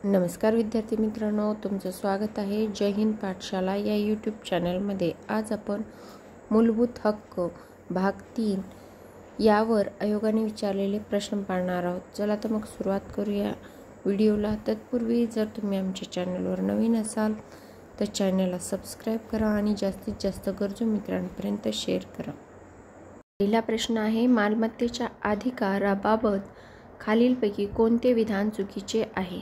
नमस्कार विद्यार्थी मित्रांनो, तुमचं स्वागत आहे जय हिंद पाठशाला या यूट्यूब चॅनलमध्ये। आज आपण मूलभूत हक्क भाग 3 यावर आयोगाने विचारलेले प्रश्न पाहणार आहोत। चला तर मग सुरुवात करूया व्हिडिओला। तत्पूर्वी जर तुम्ही आमच्या चॅनलवर नवीन असाल तर चॅनलला सबस्क्राईब करा आणि जास्तीत जास्त गरजू मित्रांपर्यंत शेअर करा। पहिला प्रश्न आहे, मालमत्तेच्या अधिकाराबाबत खालीलपैकी कोणते विधान चुकीचे आहे?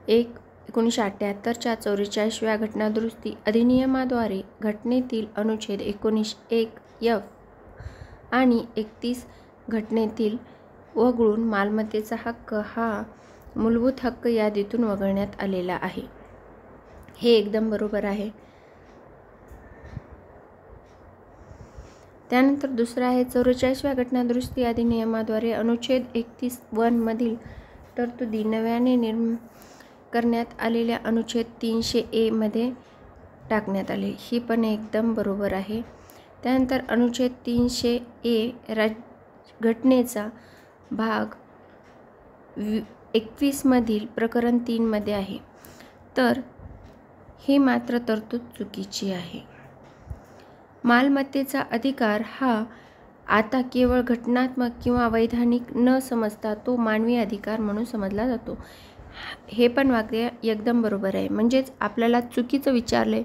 1978च्या 44व्या घटनादुरुस्ती अधिनियमाद्वारे घटनेतील अनुच्छेद 19(1) F आणि 31 घटनेतील वगळून मालमत्तेचा हक्क हा मूलभूत हक्क यादीतून वगळण्यात आलेला आहे। हे एकदम बरोबर आहे। त्यानंतर दुसरा आहे, 44व्या घटनादुरुस्ती अधिनियमाद्वारे अनुच्छेद 31(1) मधील तरतुदी नव्याने करण्यात आलेल्या अनुच्छेद 300A मध्ये टाकण्यात आले। ही पण एकदम बरोबर आहे। त्यानंतर अनुच्छेद 300A घटनेचा भाग 21 मधील प्रकरण 3 मध्ये आहे, तर ही मात्र तरतूद चुकीची आहे। मालमत्तेचा अधिकार हा आता केवळ घटनात्मक किंवा वैधानिक न समजता तो मानवी अधिकार म्हणून समजला जातो। हे पण वाक्य एकदम बरोबर आहे, म्हणजेच आपल्याला चुकीचं विचारले,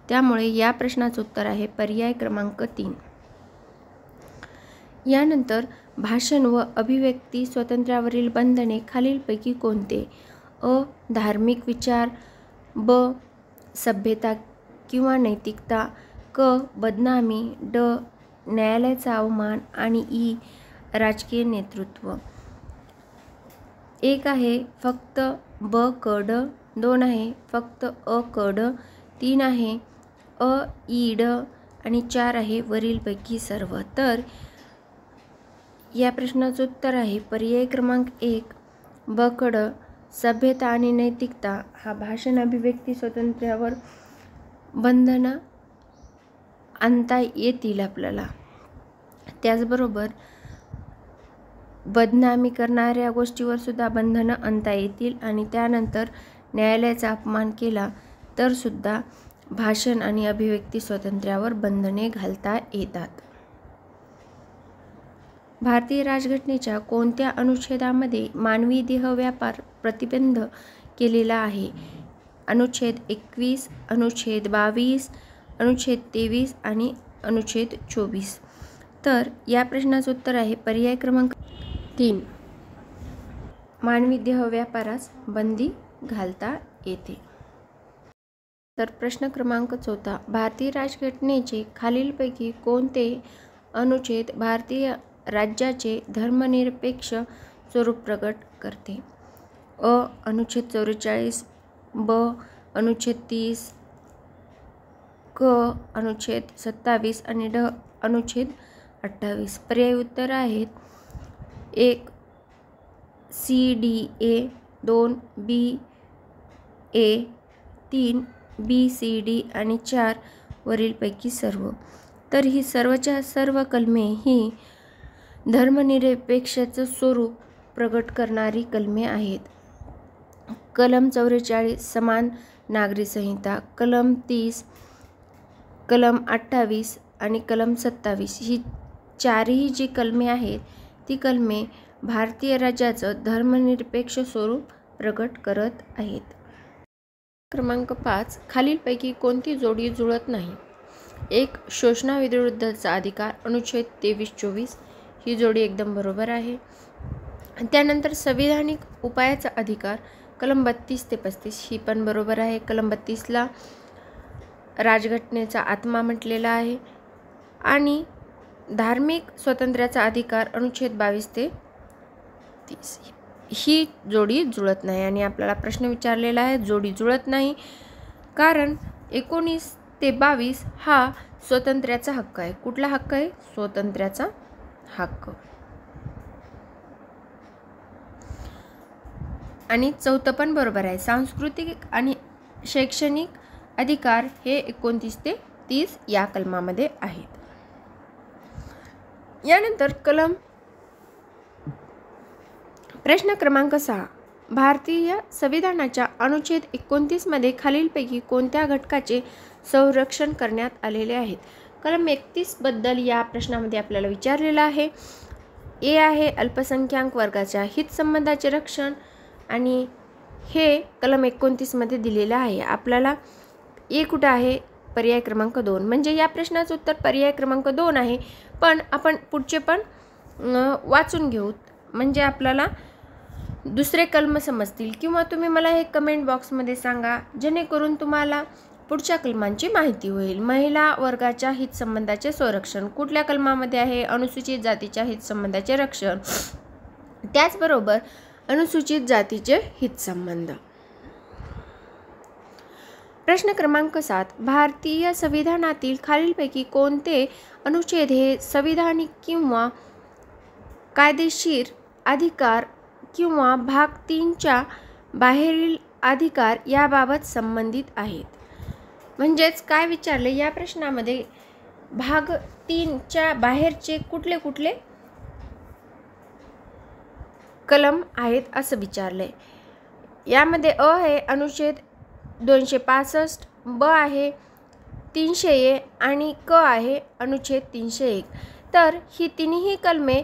त्यामुळे या प्रश्नाचं उत्तर आहे पर्याय क्रमांक 3। यानंतर भाषण व अभिव्यक्ती स्वातंत्र्यावरील बंधने खालीलपैकी कोणते? अ. धार्मिक विचार, ब. सभ्यता किंवा नैतिकता, क. बदनामी, ड. न्यायालयाचा अवमान आणि ई. राजकीय नेतृत्व। 1 आहे फक्त ब क ड, 2 आहे फक्त अ क ड, 3 आहे अ ई ड आणि 4 आहे वरीलपैकी सर्व। तर या प्रश्नाचं उत्तर आहे पर्याय क्रमांक 1 ब क ड। सभ्यता आणि नैतिकता हा भाषण अभिव्यक्ती स्वातंत्र्यावर बंधनं आणता येतील आपल्याला। त्याचबरोबर बदनामी करणाऱ्या गोष्टीवर सुद्धा बंधनं आणता येतील आणि त्यानंतर न्यायालयाचा अपमान केला तर सुद्धा भाषण आणि अभिव्यक्ती स्वातंत्र्यावर बंधने घालता येतात। भारतीय राज्यघटनेच्या कोणत्या अनुच्छेदामध्ये मानवी देह व्यापार प्रतिबंध केलेला आहे? अनुच्छेद 21, अनुच्छेद 22, अनुच्छेद 23 आणि अनुच्छेद 24। तर या प्रश्नाचं उत्तर आहे पर्याय क्रमांक 3, मानवी देह व्यापारास बंदी घालता येते। तर प्रश्न क्रमांक 4, भारतीय राज्यघटनेचे खालीलपैकी कोणते अनुच्छेद भारतीय राज्याचे धर्मनिरपेक्ष स्वरूप प्रकट करते? अ. अनुच्छेद 44, ब. अनुच्छेद 30, क. अनुच्छेद 27 आणि ड. अनुच्छेद 28। पर्यायी उत्तर आहेत 1 C D A, 2 B A, 3 B C D आणि 4 वरीलपैकी सर्व। तर ही सर्वच्या सर्व कलमे ही धर्मनिरपेक्षतेचं स्वरूप प्रकट करणारी कलमे आहेत। कलम 44 समान नागरी संहिता, कलम 30, कलम 28 आणि कलम 27 ही चारही जी कलमे आहेत ती कलमे भारतीय राज्याचं धर्मनिरपेक्ष स्वरूप प्रकट करत आहेत। क्रमांक 5, खालीलपैकी कोणती जोडी जुळत नाही? 1. शोषणाविरुद्धचा अधिकार, अनुच्छेद 23-24। ही जोडी एकदम बरोबर आहे। त्यानंतर संविधानिक उपायाचा अधिकार, कलम 32 ते 35। ही पण बरोबर आहे। कलम 32ला राजघटनेचा आत्मा म्हटलेला आहे आणि धार्मिक स्वातंत्र्याचा अधिकार अनुच्छेद 22 ते 30। ही जोडी जुळत नाही आणि आपल्याला प्रश्न विचारलेला आहे जोडी जुळत नाही कारण 19 ते 22 हा स्वातंत्र्याचा हक्क आहे। कुठला हक्क आहे? स्वातंत्र्याचा हक्क। आणि 4 पण बरोबर आहे। सांस्कृतिक आणि शैक्षणिक अधिकार हे 29 ते 30 या कलमामध्ये आहेत। यानंतर प्रश्न क्रमांक 6, भारतीय संविधानाच्या अनुच्छेद 29 मध्ये खालीलपैकी कोणत्या घटकाचे संरक्षण करण्यात आलेले आहेत? कलम 31 बद्दल या प्रश्नामध्ये आपल्याला विचारलेलं आहे. ए आहे अल्पसंख्याक वर्गाच्या हितसंबंधाचे रक्षण आणि हे कलम 29 मध्ये दिलेलं आहे. आपल्याला ए कुठं आहे? पर्याय क्रमांक 2. म्हणजे या प्रश्नाचं उत्तर पर्याय क्रमांक 2 आहे. पण आपण पुढचे पण वाचून घेऊ म्हणजे आपल्याला दुसरे कलम समजतील किंवा तुम्ही मला हे कमेंट बॉक्समध्ये सांगा जेणेकरून तुम्हाला पुढच्या कलमांची माहिती होईल. महिला वर्गाच्या हितसंबंधाचे संरक्षण कुठल्या कलमामध्ये आहे? अनुसूचित जातीच्या हितसंबंधाचे रक्षण. त्याचबरोबर अनुसूचित जातीचे हितसंबंध. प्रश्न क्रमांक 7. भारतीय संविधानातील खालीलपैकी कोणते अनुच्छेद हे संविधानिक किंवा कायदेशीर अधिकार किंवा भाग 3 च्या बाहेरील अधिकार याबाबत संबंधित आहेत? म्हणजेच काय विचारले या प्रश्नामध्ये भाग 3 च्या बाहेरचे कुठले कुठले कलम आहेत असं विचारले. यामध्ये अ आहे अनुच्छेद 265, ब आहे 300A आणि क आहे अनुच्छेद 301. तर ही तिन्ही कलमे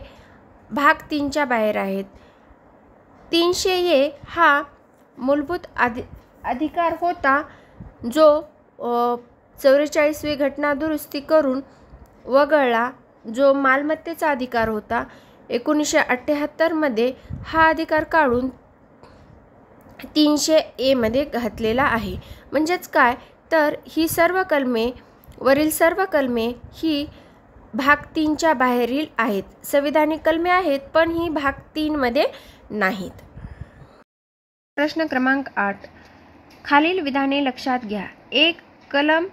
भाग 3 च्या बाहेर आहेत. 300A हा मूलभूत अधिकार होता जो 44वी घटना दुरुस्ती करून वगळला. जो मालमत्तेचा अधिकार होता 1978 मध्ये हा अधिकार काढून 300A मध्ये घातलेला आहे. म्हणजेच काय तर ही सर्व कलमे वरील सर्व कलमे ही भाग 3 च्या बाहेरील आहेत. संविधानिक कलमे आहेत पण ही भाग 3 मध्ये नाहीत. प्रश्न क्रमांक 8. खालील विधाने लक्षात घ्या. 1. कलम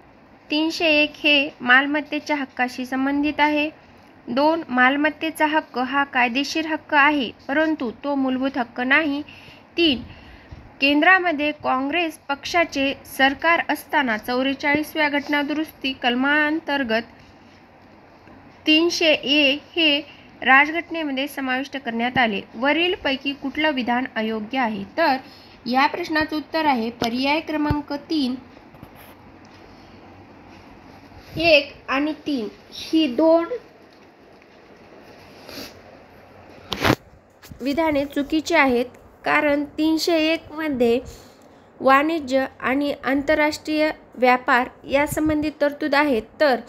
301 हे मालमत्तेच्या हक्काशी संबंधित आहे. 2. मालमत्तेचा हक्क हा कायदेशीर हक्क आहे परंतु तो मूलभूत हक्क नाही. 3. केंद्रामध्ये काँग्रेस पक्षाचे सरकार असताना 44व्या घटना दुरुस्ती कलमांतर्गत 300A हे राजघटनेमध्ये समाविष्ट करण्यात आले. वरील पैकी कुठलं विधान अयोग्य आहे? तर या प्रश्नाचं उत्तर आहे पर्याय क्रमांक 3. 1 आणि 3 ही 2 विधाने चुकीची आहेत. कारण 301 मध्ये वाणिज्य आणि आंतरराष्ट्रीय व्यापार या संबंधित तरतूद आहेत. तर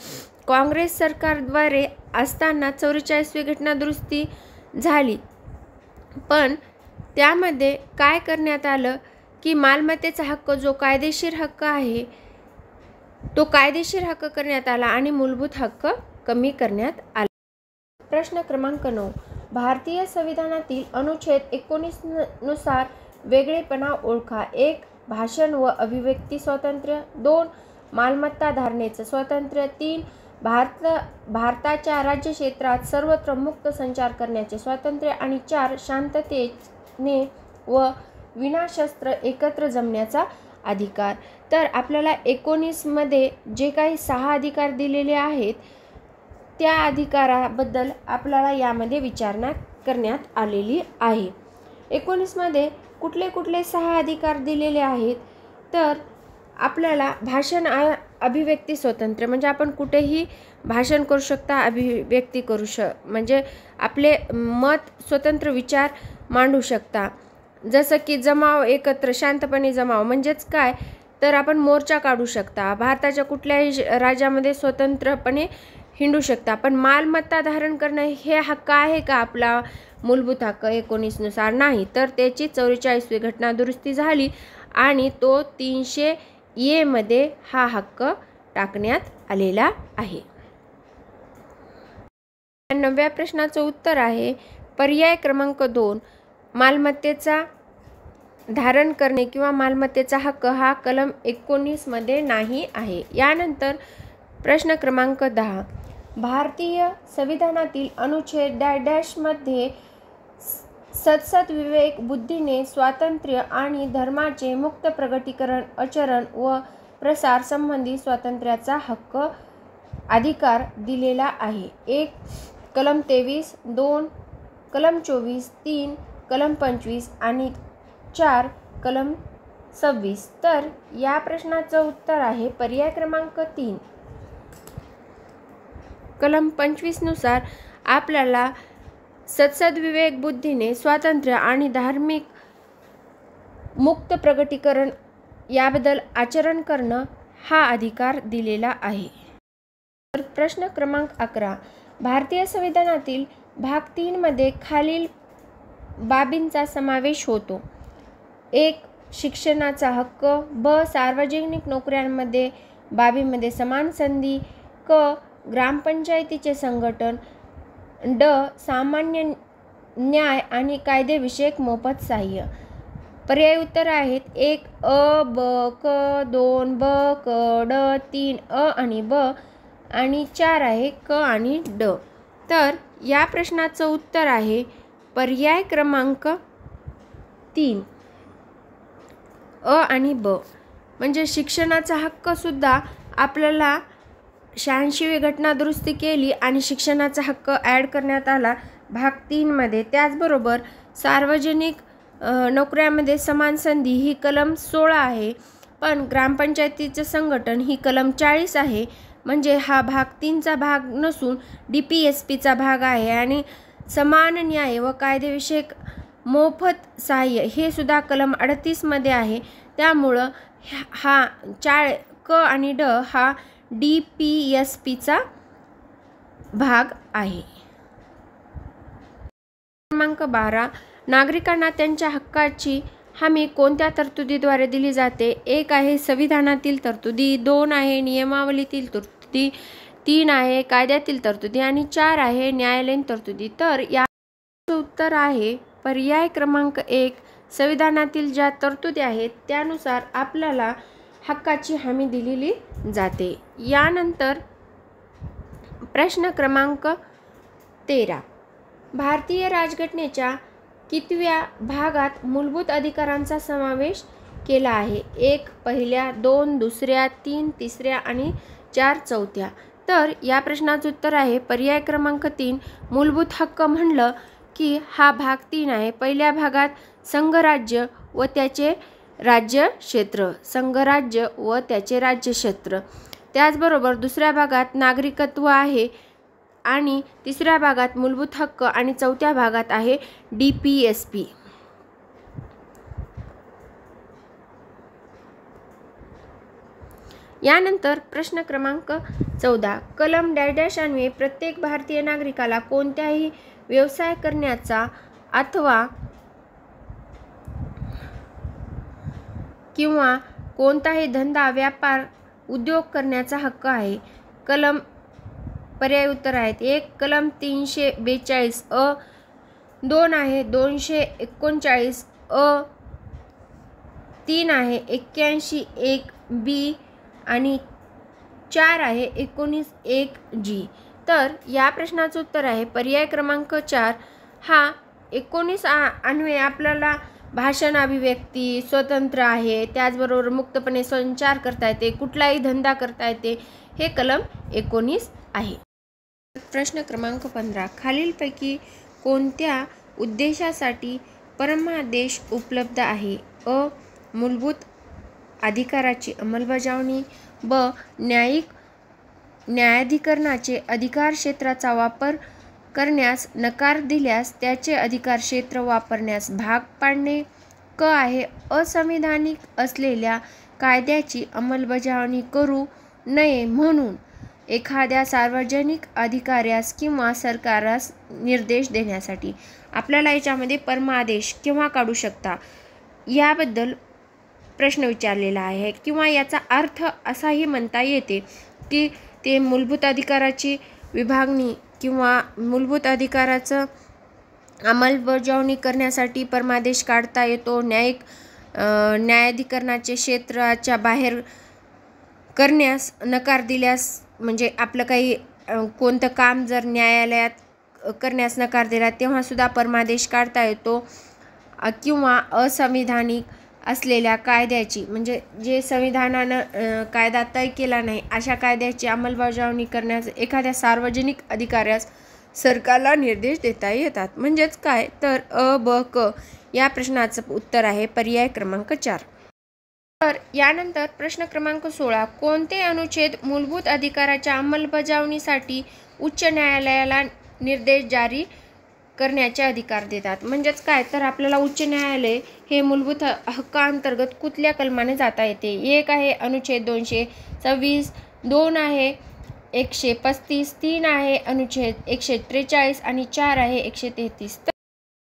काँग्रेस सरकारद्वारे असताना 44वी घटना दुरुस्ती झाली पण त्यामध्ये काय करण्यात आलं की मालमत्तेचा हक्क जो कायदेशीर हक्क आहे तो कायदेशीर हक्क करण्यात आला आणि मूलभूत हक्क कमी करण्यात आला. प्रश्न क्रमांक 9. भारतीय संविधानातील अनुच्छेद 19 नुसार वेगळेपणा ओळखा. 1. भाषण व अभिव्यक्ती स्वातंत्र्य. 2. मालमत्ता धारणेचं स्वातंत्र्य. 3. भारताच्या राज्य क्षेत्रात सर्वत्र मुक्त संचार करण्याचे स्वातंत्र्य आणि 4. शांततेने व विनाशस्त्र एकत्र जमण्याचा अधिकार. तर आपल्याला 19 मध्ये जे काही 6 अधिकार दिलेले आहेत त्या अधिकाराबद्दल आपल्याला यामध्ये विचारणा करण्यात आलेली आहे. 19 मध्ये कुठले कुठले 6 अधिकार दिलेले आहेत तर आपल्याला भाषण अभिव्यक्ती स्वातंत्र्य म्हणजे आपण कुठेही भाषण करू शकता, अभिव्यक्ती करू म्हणजे आपले मत स्वतंत्र विचार मांडू शकता. जसं की जमाव एकत्र शांतपणे जमाव म्हणजेच काय तर आपण मोर्चा काढू शकता. भारताच्या कुठल्याही राज्यामध्ये स्वतंत्रपणे हिंडू शकता. पण मालमत्ता धारण करणं हे हक्क आहे का आपला मूलभूत हक्क 19 नुसार? नाही. तर त्याची 44वी घटना दुरुस्ती झाली आणि तो 300A मध्ये हा हक्क टाकण्यात आलेला आहे. 9व्या प्रश्नाचं उत्तर आहे पर्याय क्रमांक 2. मालमत्तेचा धारण करणे किंवा मालमत्तेचा हक्क हा कलम 19 मध्ये नाही आहे. यानंतर प्रश्न क्रमांक 10. भारतीय संविधानातील अनुच्छेद डॅश मध्ये सतत विवेक बुद्धीने स्वातंत्र्य आणि धर्माचे मुक्त प्रगटीकरण आचरण व प्रसार संबंधी स्वातंत्र्याचा हक्क अधिकार दिलेला आहे. 1. कलम 23, 2. कलम 24, 3. कलम 25 आणि 4 कलम 26। तर या प्रश्नाचं उत्तर आहे पर्याय क्रमांक 3। कलम 25 नुसार आपल्याला सत्सद्विवेक बुद्धीने स्वातंत्र्य आणि धार्मिक मुक्त प्रगटीकरण याबद्दल आचरण करणं हा अधिकार दिलेला आहे। तर प्रश्न क्रमांक 11 भारतीय संविधानातील भाग 3 मध्ये खालील बाबींचा समावेश होतो। 1 शिक्षणाचा हक्क, ब सार्वजनिक नोकऱ्यांमध्ये बाबीमध्ये समान संधी, क ग्रामपंचायतीचे संघटन, ड सामान्य न्याय आणि कायदेविषयक मोफत सहाय्य। पर्याय उत्तर आहेत 1 अ, ब, क, 2 ब, क, ड, 3 अ आणि ब आणि 4 आहे क आणि ड। तर या प्रश्नाचं उत्तर आहे पर्याय क्रमांक 3 अ आणि ब। म्हणजे शिक्षणाचा हक्क सुद्धा आपल्याला 86वी घटना दुरुस्ती केली आणि शिक्षणाचा हक्क ॲड करण्यात आला भाग 3 मध्ये। त्याचबरोबर सार्वजनिक नोकऱ्यामध्ये समान संधी ही कलम 16 आहे, पण ग्रामपंचायतीचे संघटन ही कलम 40 आहे। म्हणजे हा भाग 3चा भाग नसून DPSPचा भाग आहे। आणि समान न्याय व कायदेविषयक मोफत सहाय्य हे सुद्धा कलम 38 मध्ये आहे। त्यामुळं हा क आणि ड हा DPSPचा भाग आहे। क्रमांक 12 नागरिकांना त्यांच्या हक्काची हमी कोणत्या तरतुदीद्वारे दिली जाते? 1 आहे संविधानातील तरतुदी, 2 आहे नियमावलीतील तरतुदी, 3 आहे कायद्यातील तरतुदी आणि 4 आहे न्यायालयीन तरतुदी। तर याचं उत्तर आहे पर्याय क्रमांक 1 संविधानातील ज्या तरतुदी आहेत त्यानुसार आपल्याला हक्काची हमी दिलेली जाते। यानंतर प्रश्न क्रमांक 13 भारतीय राज्यघटनेच्या कितव्या भागात मूलभूत अधिकारांचा समावेश केला आहे? 1 पहिल्या, 2 दुसऱ्या, 3 तिसऱ्या आणि 4 चौथ्या। तर या प्रश्नाचं उत्तर आहे पर्याय क्रमांक 3 मूलभूत हक्क म्हणलं की हा भाग 3 आहे। पहिल्या भागात संघराज्य व त्याचे राज्यक्षेत्र, संघराज्य व त्याचे राज्यक्षेत्र। त्याचबरोबर दुसऱ्या भागात नागरिकत्व आहे आणि तिसऱ्या भागात मूलभूत हक्क आणि चौथ्या भागात आहे DPSP। यानंतर प्रश्न क्रमांक 14 कलम डॅश अन्वये प्रत्येक भारतीय नागरिकाला कोणत्याही व्यवसाय करण्याचा अथवा किंवा कोणताही धंदा, व्यापार, उद्योग करण्याचा हक्क आहे। कलम पर्याय उत्तर आहेत 1 कलम 342 अ, 2 आहे 239 अ, 3 आहे 81 बी आणि 4 आहे 19 जी। तर या प्रश्नाचं उत्तर आहे पर्याय क्रमांक 4 हा 19 अन्वये आपल्याला भाषण, अभिव्यक्ती स्वतंत्र आहे, त्याचबरोबर मुक्तपणे संचार करता येते, कुठलाही धंदा करता येते, हे कलम 19 आहे। प्रश्न क्रमांक 15 खालीलपैकी कोणत्या उद्देशासाठी परमादेश उपलब्ध आहे? अ मूलभूत अधिकाराची अंमलबजावणी, ब न्यायाधिकरणाचे अधिकार क्षेत्राचा वापर करण्यास नकार दिल्यास त्याचे अधिकार क्षेत्र वापरण्यास भाग पाडणे, क आहे असंविधानिक असलेल्या कायद्याची अंमलबजावणी करू नये म्हणून एखाद्या सार्वजनिक अधिकाऱ्यास किंवा सरकारास निर्देश देण्यासाठी। आपल्याला याच्यामध्ये परमादेश केव्हा काढू शकता याबद्दल प्रश्न विचारलेला आहे किंवा याचा अर्थ असाही म्हणता येते की ते मूलभूत अधिकाराची विभागणी किंवा मूलभूत अधिकाराचं अंमलबजावणी करण्यासाठी परमादेश काढता येतो। न्यायाधिकरणाचे क्षेत्राच्या बाहेर करण्यास नकार दिल्यास म्हणजे आपलं काही कोणतं काम जर न्यायालयात करण्यास नकार दिला तेव्हा सुद्धा परमादेश काढता येतो। किंवा असंविधानिक असलेल्या कायद्याची म्हणजे जे संविधानानं कायदा तय केला नाही अशा कायद्याची अंमलबजावणी करण्यास एखाद्या सार्वजनिक अधिकाऱ्यास सरकारला निर्देश देता येतात। म्हणजेच काय तर अ, ब, क या प्रश्नाचं उत्तर आहे पर्याय क्रमांक 4. तर यानंतर प्रश्न क्रमांक 16. कोणते अनुच्छेद मूलभूत अधिकाराच्या अंमलबजावणीसाठी उच्च न्यायालयाला निर्देश जारी करण्याचे अधिकार देतात? म्हणजेच काय तर आपल्याला उच्च न्यायालय हे मूलभूत हक्कांतर्गत कुठल्या कलमाने जाता येते? 1 आहे अनुच्छेद 226, 2 आहे 135, 3 आहे अनुच्छेद 143 आणि 4 आहे 133. तर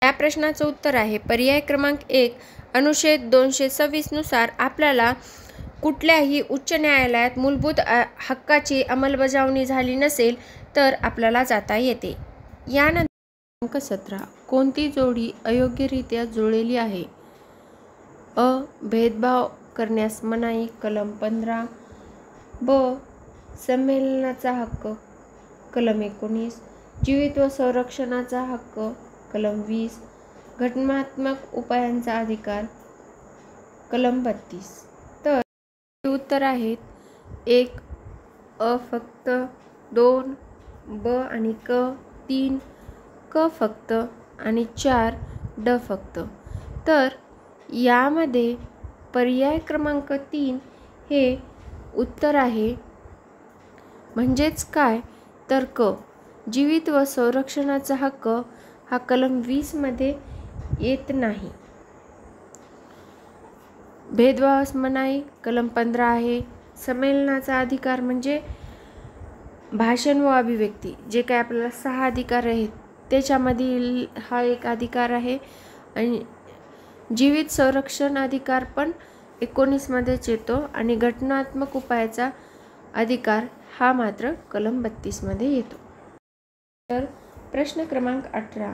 या प्रश्नाचं उत्तर आहे पर्याय क्रमांक 1. अनुच्छेद 226 नुसार आपल्याला कुठल्याही उच्च न्यायालयात मूलभूत हक्काची अंमलबजावणी झाली नसेल तर आपल्याला जाता येते. यानंतर क्रमांक 17. कोणती जोडी अयोग्यरित्या जुळलेली आहे? अ. भेदभाव करण्यास मनाई कलम 15, ब. संमेलनाचा हक्क कलम 19, जीवित व संरक्षणाचा हक्क कलम 20, घटनात्मक उपायांचा अधिकार कलम 32. तर उत्तर आहेत 1 अ फक्त, 2 ब आणि क, 3 क फक्त आणि 4 ड फक्त. तर यामध्ये पर्याय क्रमांक 3 हे उत्तर आहे. म्हणजेच काय तर क. जीवित व संरक्षणाचा हक्क हा कलम 20 मध्ये येत नाही. भेदभावास मनाई कलम 15 आहे. संमेलनाचा अधिकार म्हणजे भाषण व अभिव्यक्ती जे काय आपल्याला 6 अधिकार आहेत त्याच्यामधील हा एक अधिकार आहे. आणि जीवित संरक्षण अधिकार पण 19 मध्येच येतो आणि घटनात्मक उपायाचा अधिकार हा मात्र कलम 32 मध्ये येतो. तर प्रश्न क्रमांक 18.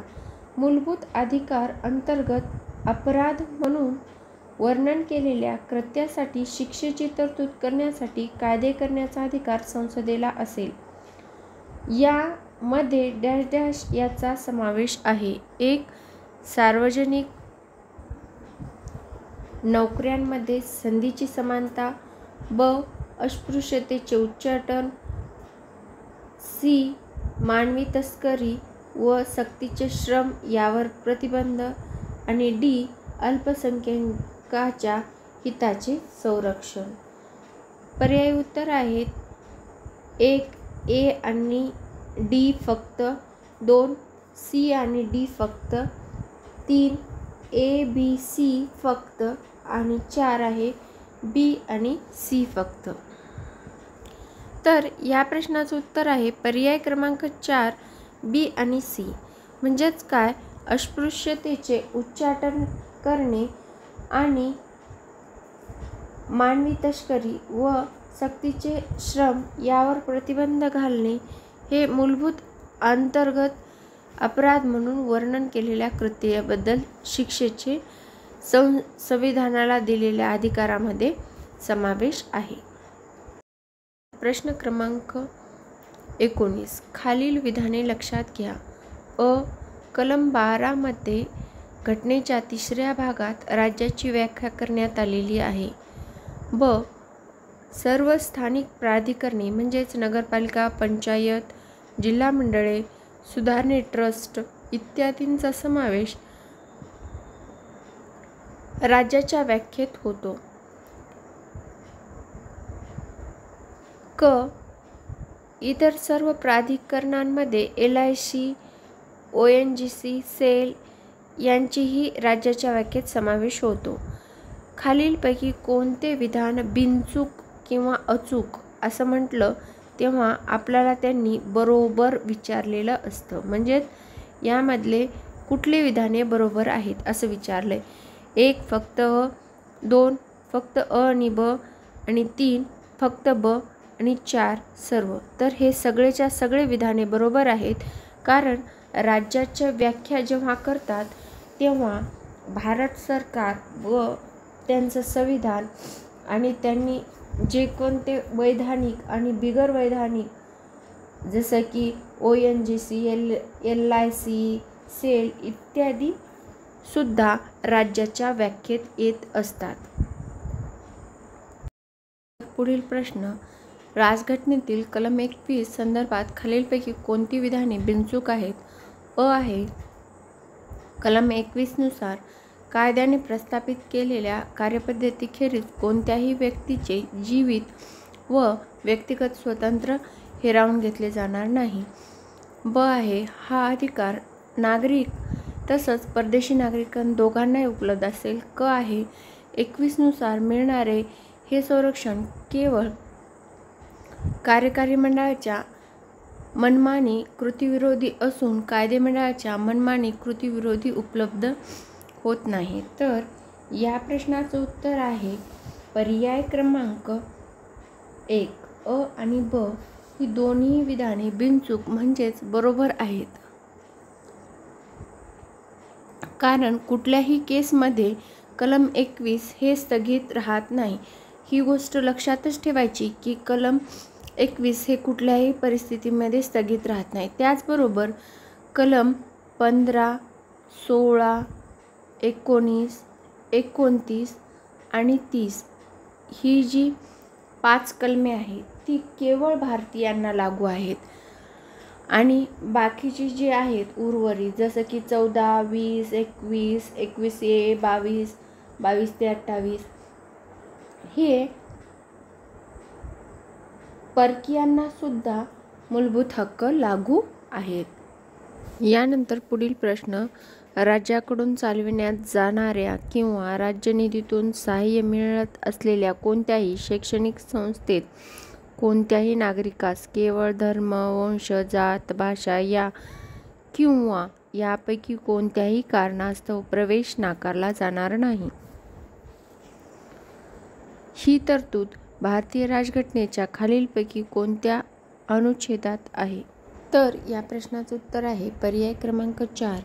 मूलभूत अधिकार अंतर्गत अपराध म्हणून वर्णन केलेल्या कृत्यासाठी शिक्षेची तरतूद करण्यासाठी कायदे करण्याचा अधिकार संसदेला असेल. यामध्ये डॅश डॅश याचा समावेश आहे. 1. सार्वजनिक नोकऱ्यांमध्ये संधीची समानता, ब. अस्पृश्यतेचे उच्चाटन, सी. मानवी तस्करी व सक्तीचे श्रम यावर प्रतिबंध आणि डी. अल्पसंख्याकाच्या हिताचे संरक्षण. पर्यायी उत्तर आहेत 1 ए आणि डी फक्त, 2 सी आणि डी फक्त, 3 ए बी सी फक्त आणि 4 आहे बी आणि सी फक्त. तर या प्रश्नाचं उत्तर आहे पर्याय क्रमांक 4 बी आणि सी. म्हणजेच काय अस्पृश्यतेचे उच्चाटन करणे आणि मानवी तस्करी व सक्तीचे श्रम यावर प्रतिबंध घालणे हे मूलभूत अंतर्गत अपराध म्हणून वर्णन केलेल्या कृत्याबद्दल शिक्षेचे संविधानाला दिलेल्या अधिकारामध्ये समावेश आहे. प्रश्न क्रमांक 19. खालील विधाने लक्षात घ्या. अ. कलम 12 मध्ये घटनेच्या 3ऱ्या भागात राज्याची व्याख्या करण्यात आलेली आहे. ब. सर्व स्थानिक प्राधिकरणे म्हणजेच नगरपालिका, पंचायत, जिल्हा मंडळे, सुधारणे ट्रस्ट इत्यादींचा समावेश राज्याच्या व्याख्येत होतो. क. इतर सर्व प्राधिकरणांमध्ये LIC, ONGC, सेल यांचीही राज्याच्या व्याख्येत समावेश होतो. खालीलपैकी कोणते विधान बिनचूक किंवा अचूक असं म्हटलं तेव्हा आपल्याला त्यांनी बरोबर विचारलेलं असतं. म्हणजे यामधले कुठले विधाने बरोबर आहेत असं विचारलंय. 1 फक्त अ, 2 फक्त अ आणि ब आणि 3 फक्त ब आणि 4 सर्व. तर हे सगळेच्या सगळे विधाने बरोबर आहेत. कारण राज्याच्या व्याख्या जेव्हा करतात तेव्हा भारत सरकार व त्यांचं संविधान आणि त्यांनी जे कोणते वैधानिक आणि बिगर वैधानिक जसं की ONGC, LIC, सेल इत्यादी सुद्धा राज्याच्या व्याख्येत येत असतात. पुढील प्रश्न. राजघटनेतील कलम 21 संदर्भात खालीलपैकी कोणती विधाने बिनचूक आहेत? अ आहे कलम 21 नुसार कायद्याने प्रस्थापित केलेल्या कार्यपद्धतीखेरीज कोणत्याही व्यक्तीचे जीवित व व्यक्तिगत स्वातंत्र्य हिरावून घेतले जाणार नाही. ब आहे हा अधिकार नागरिक तसंच परदेशी नागरिकांना दोघांनाही उपलब्ध असेल. क आहे 21 नुसार मिळणारे हे संरक्षण केवळ कार्यकारी मंडळाच्या मनमानी कृतीविरोधी असून कायदेमंडळाच्या मनमानी कृतीविरोधी उपलब्ध होत नाही. तर या प्रश्नाचं उत्तर आहे पर्याय क्रमांक 1. अ आणि ब ही दोन्ही विधाने बिनचूक म्हणजेच बरोबर आहेत. कारण कुठल्याही केसमध्ये कलम 21 हे स्थगित राहत नाही. ही गोष्ट लक्षातच ठेवायची की कलम 21 हे कुठल्याही परिस्थितीमध्ये स्थगित राहत नाही. त्याचबरोबर कलम 15, 16, 19, 29 आणि 30 ही जी 5 कलमे आहेत ती केवळ भारतीयांना लागू आहेत आणि बाकीची जी आहेत उर्वरित जसं की 14, 20, 21, 21A, 22, 22 ते 28 हे परकीयांना सुद्धा मूलभूत हक्क लागू आहेत. यानंतर पुढील प्रश्न राज्याकडून चालविण्यात जाणाऱ्या किंवा राज्य निधीतून सहाय्य मिळत असलेल्या कोणत्याही शैक्षणिक संस्थेत कोणत्याही नागरिकास केवळ धर्म, वंश, जात, भाषा या किंवा यापैकी कोणत्याही कारणास्तव प्रवेश नाकारला जाणार नाही. ही तरतूद भारतीय राज्यघटनेच्या खालीलपैकी कोणत्या अनुच्छेदात आहे? तर या प्रश्नाचं उत्तर आहे पर्याय क्रमांक 4.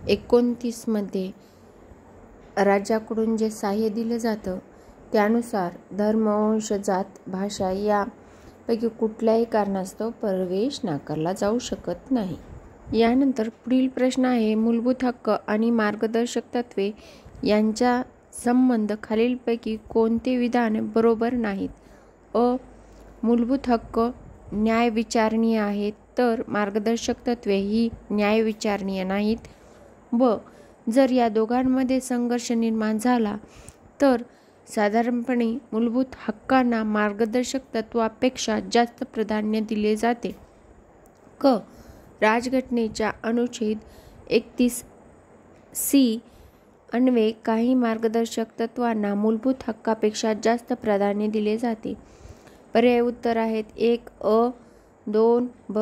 29 मध्ये राज्याकडून जे सहाय्य दिलं जातं त्यानुसार धर्म, वंश, जात, भाषा यापैकी कुठल्याही कारणास्तव प्रवेश नाकारला जाऊ शकत नाही. यानंतर पुढील प्रश्न आहे मूलभूत हक्क आणि मार्गदर्शक तत्त्वे यांचा संबंध खालीलपैकी कोणते विधान बरोबर नाहीत? अ. मूलभूत हक्क न्यायविचारणीय आहेत तर मार्गदर्शक तत्त्वे ही न्यायविचारणीय नाहीत. ब. जर या दोघांमध्ये संघर्ष निर्माण झाला तर साधारणपणे मूलभूत हक्कांना मार्गदर्शक तत्त्वापेक्षा जास्त प्राधान्य दिले जाते. क. राज्यघटनेच्या अनुच्छेद 31C अन्वये काही मार्गदर्शक तत्त्वांना मूलभूत हक्कापेक्षा जास्त प्राधान्य दिले जाते. पर्याय उत्तर आहेत 1. अ, 2. ब,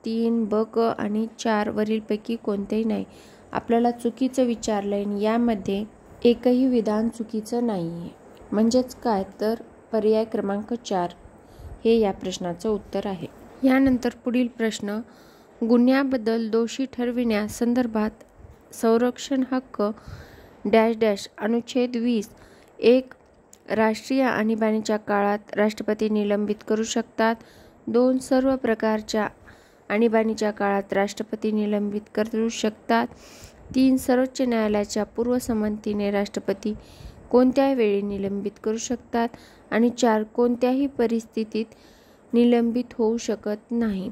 3. ब, क आणि 4 वरीलपैकी कोणतेही नाही. आपल्याला चुकीचं विचारलंय आणि यामध्ये एकही विधान चुकीचं नाहीये. म्हणजेच काय तर पर्याय क्रमांक 4 हे या प्रश्नाचं उत्तर आहे. यानंतर पुढील प्रश्न गुन्ह्याबद्दल दोषी ठरविण्यासंदर्भात संरक्षण हक्क डॅश डॅश अनुच्छेद 20. 1. राष्ट्रीय आणीबाणीच्या काळात राष्ट्रपती निलंबित करू शकतात. 2. सर्व प्रकारच्या आणीबाणीच्या काळात राष्ट्रपती निलंबित करू शकतात. 3. सर्वोच्च न्यायालयाच्या पूर्वसंमतीने राष्ट्रपती कोणत्याही वेळी निलंबित करू शकतात. आणि 4. कोणत्याही परिस्थितीत निलंबित होऊ शकत नाही.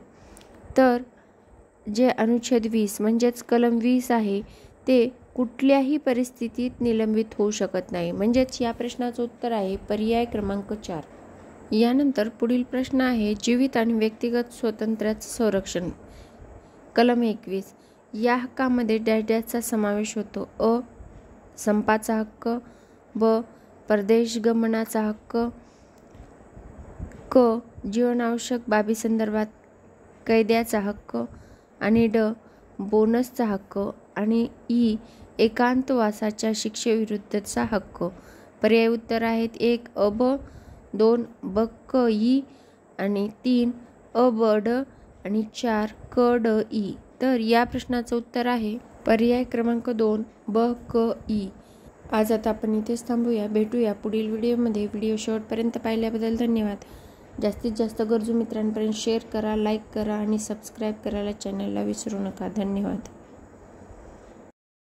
तर जे अनुच्छेद 20 म्हणजेच कलम 20 आहे ते कुठल्याही परिस्थितीत निलंबित होऊ शकत नाही. म्हणजेच या प्रश्नाचं उत्तर आहे पर्याय क्रमांक 4. यानंतर पुढील प्रश्न आहे जीवित आणि व्यक्तिगत स्वातंत्र्याचं संरक्षण. कलम 21 या हक्कामध्ये डॅश डॅशचा समावेश होतो. अ. संपाचा हक्क. ब. परदेश गमनाचा हक्क. क. जीवनावश्यक बाबीसंदर्भात कैद्याचा हक्क. आणि ड. बोनसचा हक्क. आणि ई. एकांतवासाच्या शिक्षेविरुद्धचा हक्क. पर्याय उत्तर आहेत 1. अ, ब, 2. ब, क, ई आणि 3. अ, ब, ड आणि 4. क, ड, ई. तर या प्रश्नाचं उत्तर आहे पर्याय क्रमांक 2 ब, क, ई. आज आता आपण इथेच थांबूया. भेटूया पुढील व्हिडिओमध्ये. व्हिडिओ शेवटपर्यंत पाहिल्याबद्दल धन्यवाद. जास्तीत जास्त गरजू मित्रांपर्यंत शेअर करा, लाईक करा आणि सबस्क्राईब करायला चॅनलला विसरू नका. धन्यवाद.